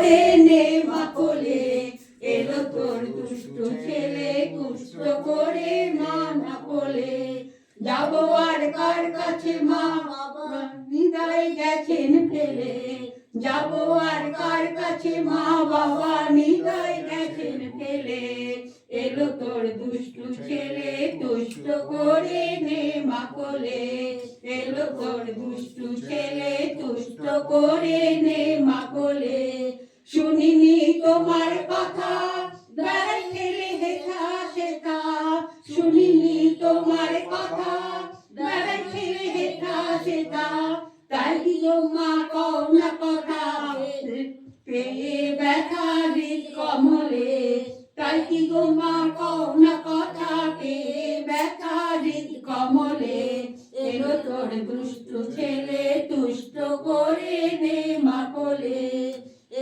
করে নে মা কোলে, এলো তোর দুষ্টু ছেলে কুষ্ট করে মা না কোলে। যাবো আর কার কাছে মা বাবা নিদায় গেছেন ফেলে, যাবো আর কার কাছে মা বাবা নিদায় গেছেন ফেলে। এলো তোর দুষ্টু ছেলে তুষ্ট করে নে মা কোলে, এলো তোর দুষ্টু ছেলে তুষ্ট করে নে মা কোলে। শুনিনি তোমার কথা বেড়াই ফেলে হেথা সেথা, শুনিনি তোমার কথা বেড়াই ফেলে হেথা সেথা। তাই কি গো মা কও না কথা পেয়ে ব্যথা হৃদ কমলে, তাই কি গো মা কও না কথা পেয়ে ব্যথা হৃদ কমলে। এলো তোর দুষ্টু ছেলে তুষ্ট করে নে মা কোলে,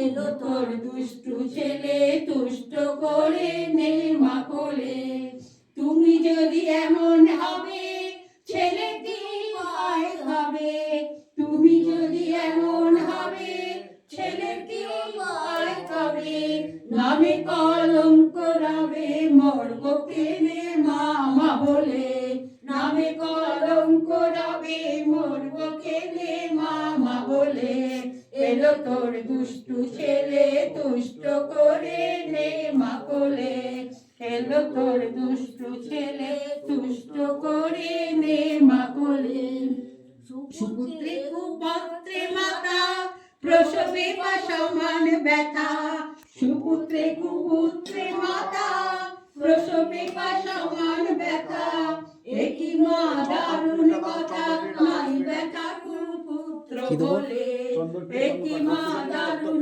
এলো তোর দুষ্টু ছেলে তুষ্ট করে নে মা কোলে। তুমি যদি এমন হবে ছেলে কি উপায় হবে, তুমি যদি এমন হবে ছেলে কি উপায় হবে। নামে কলঙ্ক রবে মরব কেনে মা মা বলে, নামে কলঙ্ক রবে মরব কেনে মা মা বলে। এলো তোর দুষ্টু ছেলে তুষ্ট করে নে মা কোলে, এলো তোর দুষ্টু ছেলে তুষ্ট করে নে মা কোলে। সুপুত্রে কুপুত্রে মাতা প্রসবে বা সমান ব্যথা, সুপুত্রে কুপুত্রে মাতা প্রসবে বা সমান ব্যথা। একই মা দারুণ কথা নাই ব্যথা কুপুত্র বলে, একই মা দারুণ